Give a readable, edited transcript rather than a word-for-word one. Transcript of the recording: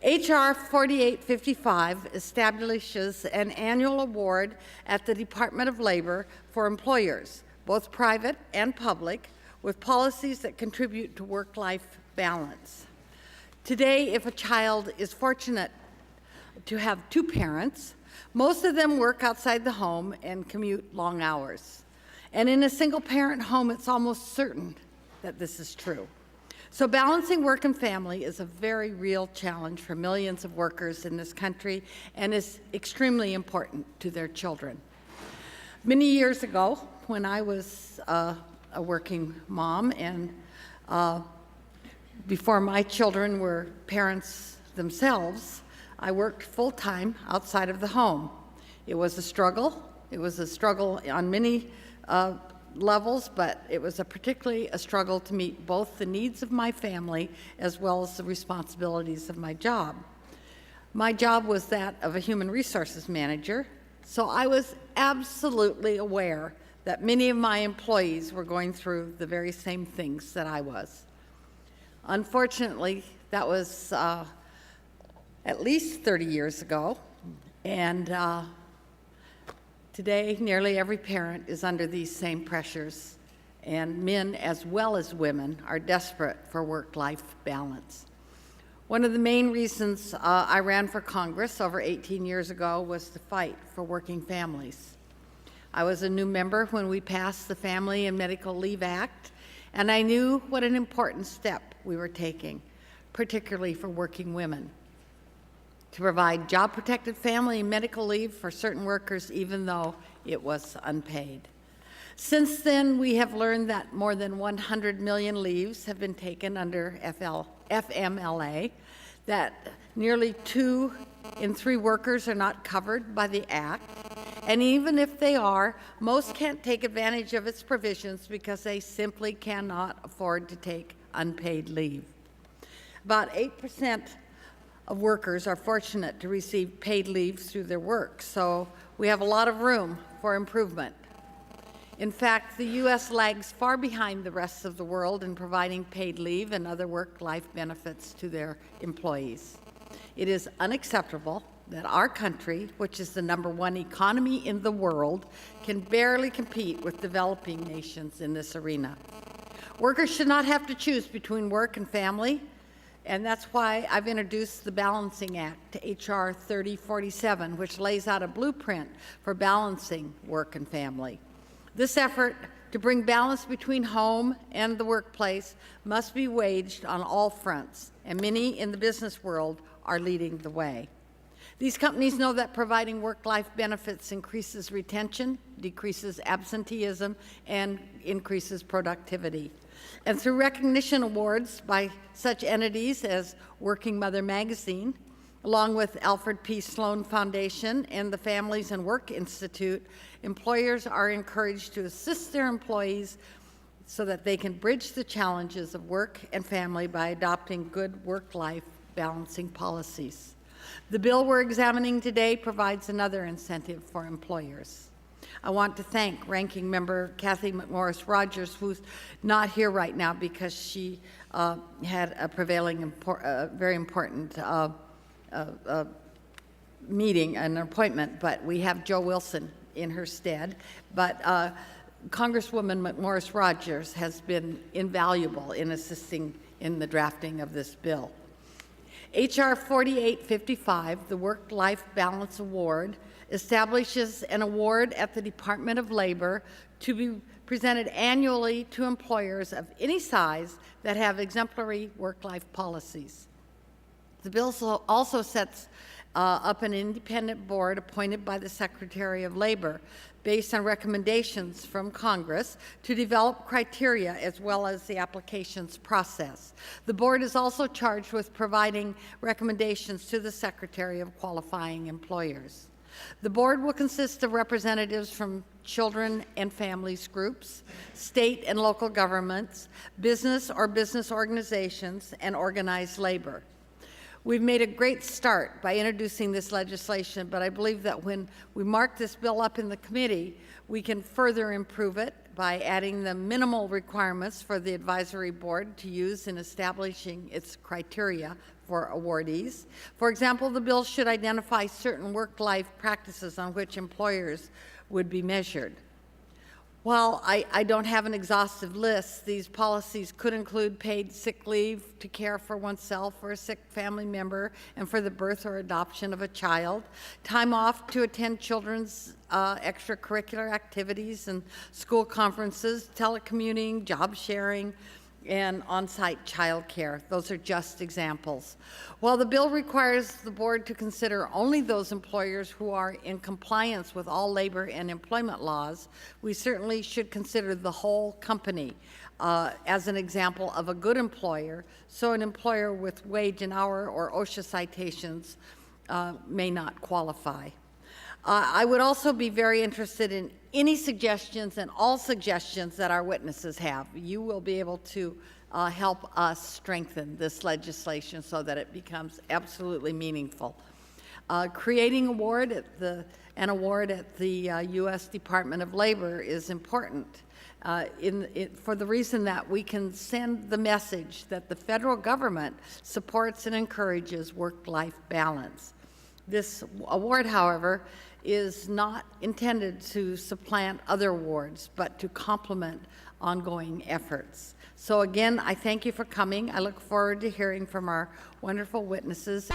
H.R. 4855 establishes an annual award at the Department of Labor for employers, both private and public, with policies that contribute to work-life balance. Today, if a child is fortunate to have two parents, most of them work outside the home and commute long hours. And in a single-parent home, it's almost certain that this is true. So balancing work and family is a very real challenge for millions of workers in this country and is extremely important to their children. Many years ago, when I was a working mom and before my children were parents themselves, I worked full-time outside of the home. It was a struggle. It was a struggle on many levels, but it was particularly a struggle to meet both the needs of my family as well as the responsibilities of my job. My job was that of a human resources manager, so I was absolutely aware that many of my employees were going through the very same things that I was. Unfortunately, that was at least 30 years ago, and today, nearly every parent is under these same pressures, and men as well as women are desperate for work-life balance. One of the main reasons I ran for Congress over 18 years ago was to fight for working families. I was a new member when we passed the Family and Medical Leave Act, and I knew what an important step we were taking, particularly for working women, to provide job-protected family and medical leave for certain workers, even though it was unpaid. Since then, we have learned that more than 100 million leaves have been taken under FMLA, that nearly 2 in 3 workers are not covered by the Act, and even if they are, most can't take advantage of its provisions because they simply cannot afford to take unpaid leave. About 8% of workers are fortunate to receive paid leave through their work, so we have a lot of room for improvement. In fact, the U.S. lags far behind the rest of the world in providing paid leave and other work-life benefits to their employees. It is unacceptable that our country, which is the #1 economy in the world, can barely compete with developing nations in this arena. Workers should not have to choose between work and family, and that's why I've introduced the Balancing Act, H.R. 3047, which lays out a blueprint for balancing work and family. This effort to bring balance between home and the workplace must be waged on all fronts, and many in the business world are leading the way. These companies know that providing work-life benefits increases retention, decreases absenteeism, and increases productivity. And through recognition awards by such entities as Working Mother Magazine, along with Alfred P. Sloan Foundation and the Families and Work Institute, employers are encouraged to assist their employees so that they can bridge the challenges of work and family by adopting good work-life balancing policies. The bill we're examining today provides another incentive for employers. I want to thank Ranking Member Kathy McMorris Rogers, who's not here right now because she had a very important meeting, an appointment, but we have Joe Wilson in her stead. But Congresswoman McMorris Rogers has been invaluable in assisting in the drafting of this bill. H.R. 4855, the Work-Life Balance Award, establishes an award at the Department of Labor to be presented annually to employers of any size that have exemplary work-life policies. The bill also sets up an independent board appointed by the Secretary of Labor based on recommendations from Congress to develop criteria as well as the applications process. The board is also charged with providing recommendations to the Secretary of qualifying employers. The board will consist of representatives from children and families groups, state and local governments, business or business organizations, and organized labor. We've made a great start by introducing this legislation, but I believe that when we mark this bill up in the committee, we can further improve it by adding the minimal requirements for the advisory board to use in establishing its criteria for awardees. For example, the bill should identify certain work-life practices on which employers would be measured. While I don't have an exhaustive list, these policies could include paid sick leave to care for oneself or a sick family member and for the birth or adoption of a child, time off to attend children's extracurricular activities and school conferences, telecommuting, job sharing, and on-site child care. Those are just examples. While the bill requires the board to consider only those employers who are in compliance with all labor and employment laws, we certainly should consider the whole company as an example of a good employer, so an employer with wage and hour or OSHA citations may not qualify. I would also be very interested in any suggestions and all suggestions that our witnesses have. You will be able to help us strengthen this legislation so that it becomes absolutely meaningful. Creating an award at the U.S. Department of Labor is important for the reason that we can send the message that the federal government supports and encourages work-life balance. This award, however, is not intended to supplant other awards, but to complement ongoing efforts. So again, I thank you for coming. I look forward to hearing from our wonderful witnesses.